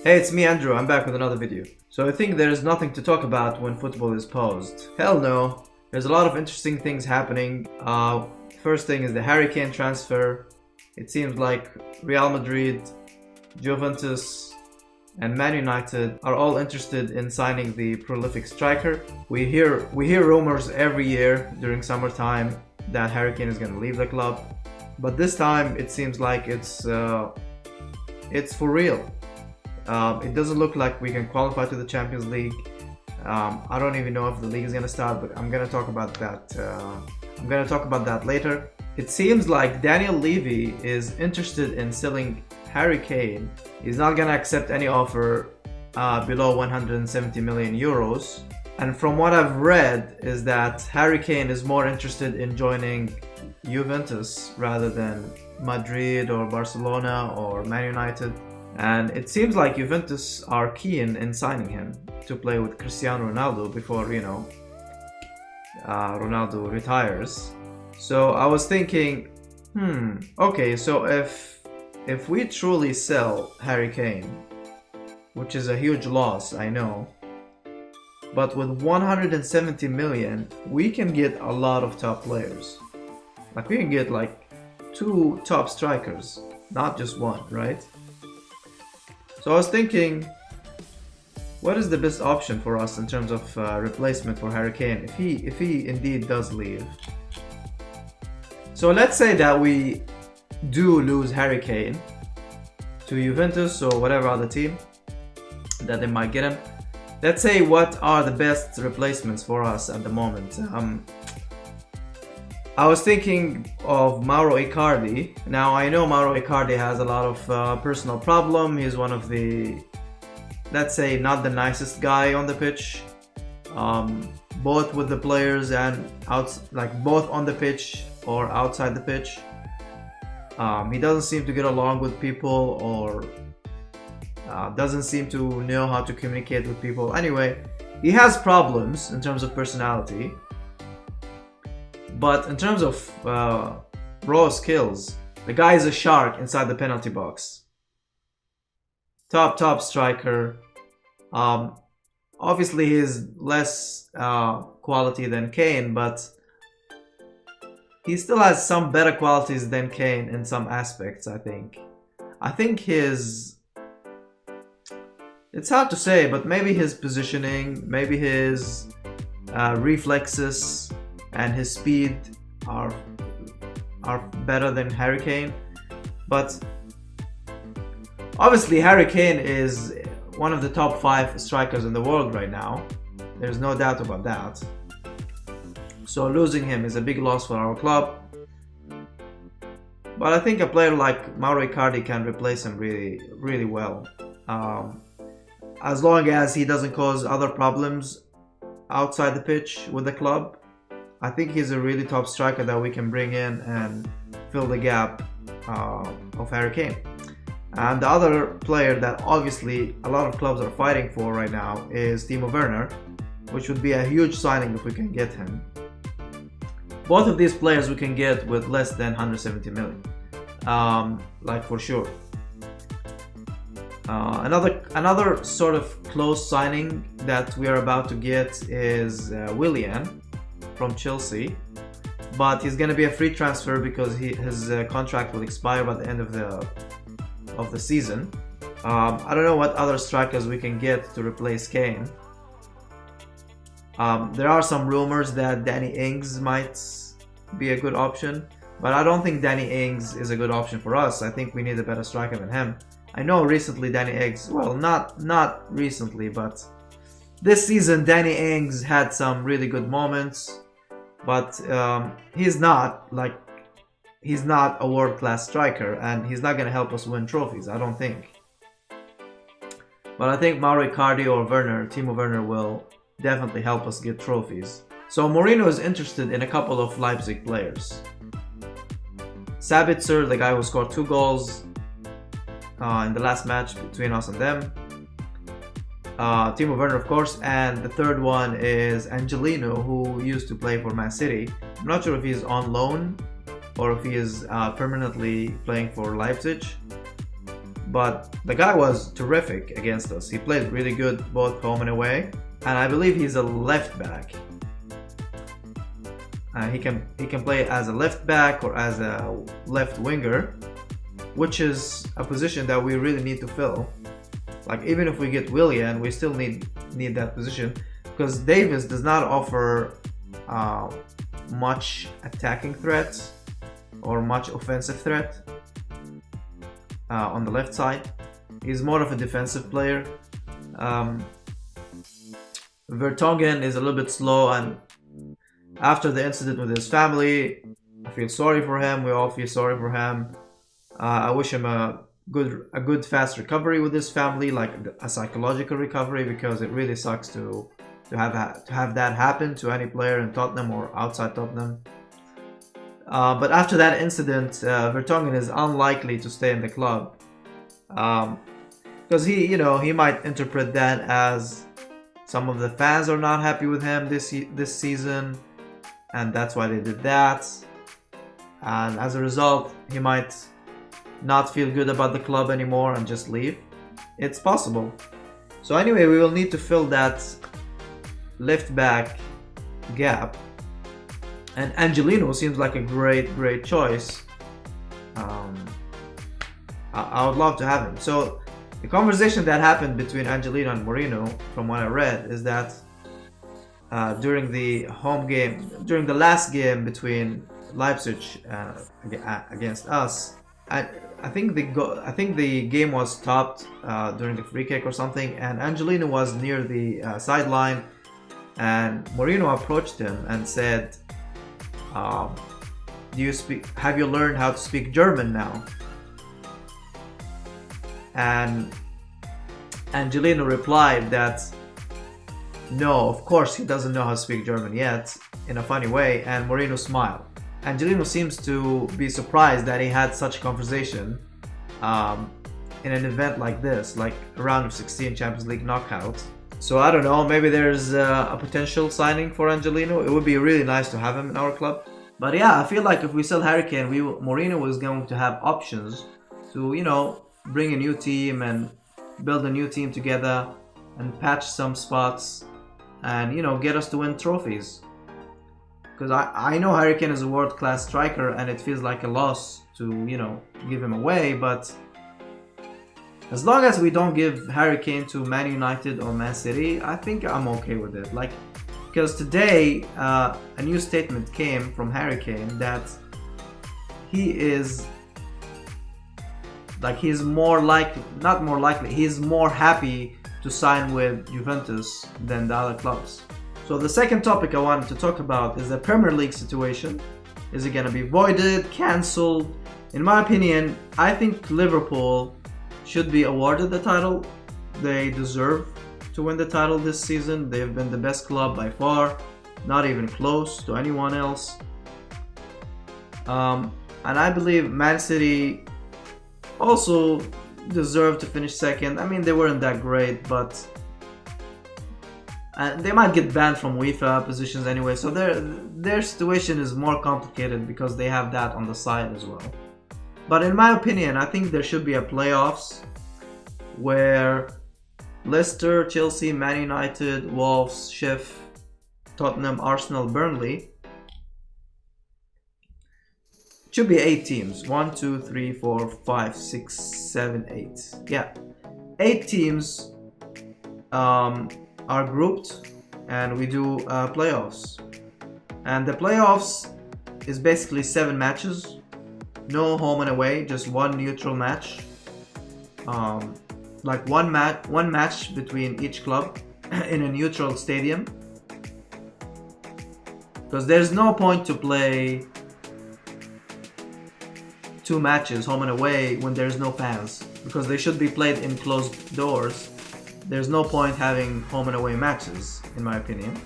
Hey, it's me Andrew, I'm back with another video. So I think there's nothing to talk about when football is paused. Hell no. There's a lot of interesting things happening. First thing is the Harry Kane transfer. It seems like Real Madrid, Juventus, and Man United are all interested in signing the prolific striker. We hear rumors every year during summertime that Harry Kane is going to leave the club. But this time it seems like it's for real. It doesn't look like we can qualify to the Champions League. I don't even know if the league is gonna start, but I'm gonna talk about that. Later. It seems like Daniel Levy is interested in selling Harry Kane. He's not gonna accept any offer below 170 million euros. And from what I've read is that Harry Kane is more interested in joining Juventus rather than Madrid or Barcelona or Man United. And it seems like Juventus are keen in signing him to play with Cristiano Ronaldo before, Ronaldo retires. So I was thinking, okay, so if we truly sell Harry Kane, which is a huge loss, I know, but with 170 million, we can get a lot of top players. Like we can get like 2 top strikers, not just one, right? So I was thinking, what is the best option for us in terms of replacement for Harry Kane if he indeed does leave? So let's say that we do lose Harry Kane to Juventus or whatever other team that they might get him. Let's say what are the best replacements for us at the moment. I was thinking of Mauro Icardi. Now I know Mauro Icardi has a lot of personal problem. He's one of the, let's say, not the nicest guy on the pitch, both with the players and both on the pitch or outside the pitch. He doesn't seem to get along with people or doesn't seem to know how to communicate with people. Anyway, he has problems in terms of personality. But in terms of raw skills, the guy is a shark inside the penalty box. Top striker. Obviously he's less quality than Kane, but he still has some better qualities than Kane in some aspects, I think. It's hard to say, but maybe his positioning, maybe his reflexes and his speed are better than Harry Kane. But obviously Harry Kane is one of the top 5 strikers in the world right now. There's no doubt about that. So losing him is a big loss for our club. But I think a player like Mauro Icardi can replace him really well. As long as he doesn't cause other problems outside the pitch with the club. I think he's a really top striker that we can bring in and fill the gap of Harry Kane. And the other player that obviously a lot of clubs are fighting for right now is Timo Werner, which would be a huge signing if we can get him. Both of these players we can get with less than 170 million, for sure. Another sort of close signing that we are about to get is Willian from Chelsea, but he's going to be a free transfer because his contract will expire by the end of the season. I don't know what other strikers we can get to replace Kane. There are some rumors that Danny Ings might be a good option, but I don't think Danny Ings is a good option for us. I think we need a better striker than him. I know recently Danny Ings, well, not recently, but this season Danny Ings had some really good moments, but he's not a world-class striker, and he's not going to help us win trophies, I don't think. But I think Mauro Icardi or Timo Werner will definitely help us get trophies. So Mourinho is interested in a couple of Leipzig players. Sabitzer, the guy who scored 2 goals in the last match between us and them. Timo Werner, of course, and the third one is Angelino, who used to play for Man City. I'm not sure if he's on loan or if he is permanently playing for Leipzig. but the guy was terrific against us. He played really good both home and away, and I believe he's a left back. He can play as a left back or as a left winger, which is a position that we really need to fill. Like, even if we get Willian, we still need that position, because Davis does not offer much attacking threats or much offensive threat on the left side. He's more of a defensive player. Vertonghen is a little bit slow, and after the incident with his family, I feel sorry for him. We all feel sorry for him. I wish him a good fast recovery with his family, like a psychological recovery, because it really sucks to have that happen to any player in Tottenham or outside Tottenham. But after that incident, Vertonghen is unlikely to stay in the club, because he might interpret that as some of the fans are not happy with him this season, and that's why they did that. And as a result, he might not feel good about the club anymore and just leave. It's possible. So anyway, we will need to fill that left back gap, and Angelino seems like a great choice. I would love to have him. So the conversation that happened between Angelino and Mourinho, from what I read, is that during the last game between Leipzig against us, I think the game was stopped during the free kick or something, and Angelino was near the sideline, and Mourinho approached him and said, have you learned how to speak German now? And Angelino replied that no, of course he doesn't know how to speak German yet, in a funny way, and Mourinho smiled. Angelino seems to be surprised that he had such a conversation in an event like this, like a round of 16 Champions League knockout. So I don't know, maybe there's a potential signing for Angelino. It would be really nice to have him in our club. But yeah, I feel like if we sell Harry Kane, Mourinho was going to have options to, bring a new team and build a new team together and patch some spots and, get us to win trophies. Because I know Harry Kane is a world-class striker, and it feels like a loss to, give him away, but as long as we don't give Harry Kane to Man United or Man City, I think I'm okay with it. Because today a new statement came from Harry Kane that he's more happy to sign with Juventus than the other clubs. So the second topic I wanted to talk about is the Premier League situation. Is it going to be voided, cancelled? In my opinion, I think Liverpool should be awarded the title. They deserve to win the title this season. They've been the best club by far, not even close to anyone else. And I believe Man City also deserve to finish second. I mean, they weren't that great, but they might get banned from UEFA positions anyway, so their situation is more complicated because they have that on the side as well. But in my opinion, I think there should be a playoffs where Leicester, Chelsea, Man United, Wolves, Sheffield, Tottenham, Arsenal, Burnley. It should be 8 teams. 1, 2, 3, 4, 5, 6, 7, 8. Yeah, 8 teams are grouped, and we do playoffs. And the playoffs is basically 7 matches. No home and away, just one neutral match. Like one match between each club in a neutral stadium. Because there's no point to play 2 matches home and away when there's no fans, because they should be played in closed doors. There's no point having home and away matches, in my opinion.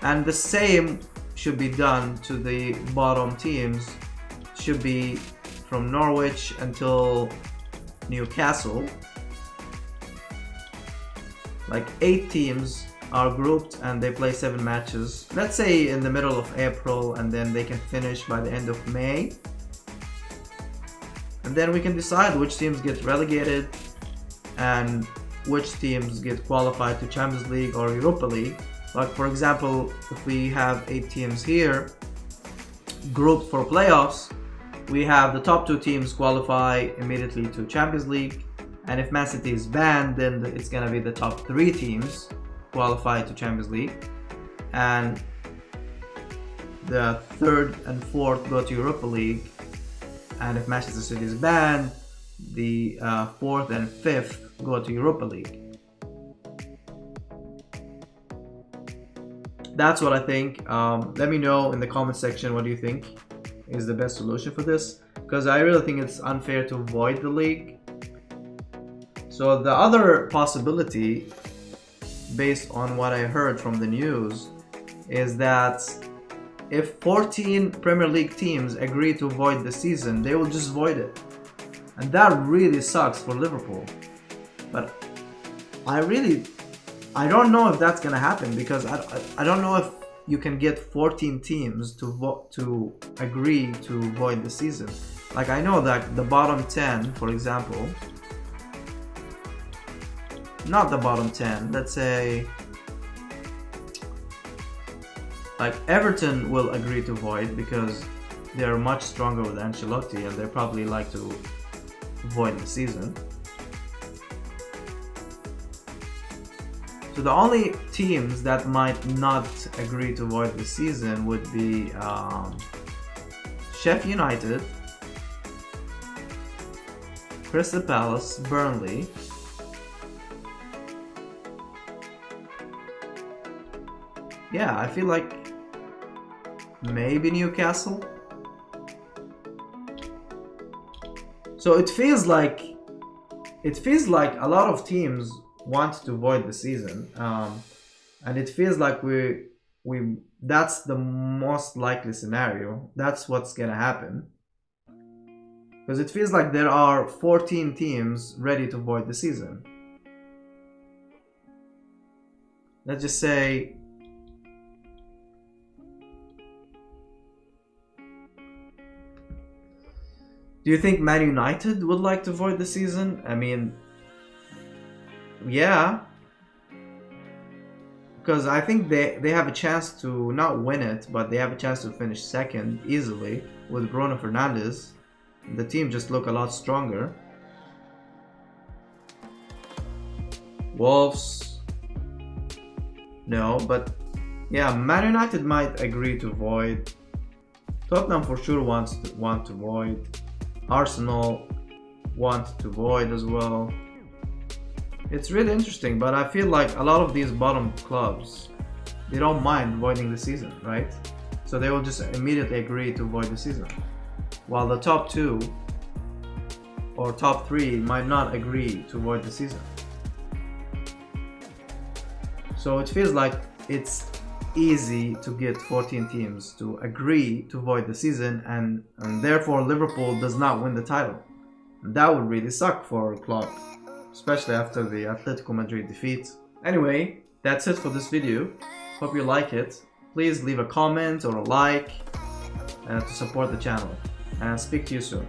And the same should be done to the bottom teams. Should be from Norwich until Newcastle. Like 8 teams are grouped and they play 7 matches. Let's say in the middle of April, and then they can finish by the end of May. and then we can decide which teams get relegated and which teams get qualified to Champions League or Europa League. Like for example, if we have 8 teams here grouped for playoffs, we have the top 2 teams qualify immediately to Champions League, and if Man City is banned, then it's gonna be the top 3 teams qualify to Champions League, and the 3rd and 4th go to Europa League, and if Manchester City is banned, the 4th and 5th go to Europa League. That's what I think. Let me know in the comment section what do you think is the best solution for this, because I really think it's unfair to void the league. So the other possibility, based on what I heard from the news, is that if 14 Premier League teams agree to void the season, they will just void it. And that really sucks for Liverpool. But I don't know if that's gonna happen, because I don't know if you can get 14 teams to agree to void the season. Like I know that the bottom 10, for example, not the bottom 10, let's say like Everton will agree to void because they're much stronger with Ancelotti and they probably like to void the season. So the only teams that might not agree to void the season would be Sheffield United, Crystal Palace, Burnley, yeah, I feel like maybe Newcastle. So it feels like a lot of teams want to void the season, and it feels like we that's the most likely scenario. That's what's gonna happen, because it feels like there are 14 teams ready to void the season. Let's just say do you think Man United would like to void the season? I mean, yeah, because I think they have a chance to not win it, but they have a chance to finish second easily with Bruno Fernandes. The team just look a lot stronger. Wolves, no, but yeah, Man United might agree to void. Tottenham for sure want to void. Arsenal want to void as well. It's really interesting, but I feel like a lot of these bottom clubs, they don't mind voiding the season, right? So they will just immediately agree to void the season, while the top 2 or top 3 might not agree to void the season. So it feels like it's easy to get 14 teams to agree to void the season, and therefore Liverpool does not win the title. That would really suck for Klopp, especially after the Atletico Madrid defeat. Anyway, that's it for this video. Hope you like it. Please leave a comment or a like to support the channel, and I'll speak to you soon.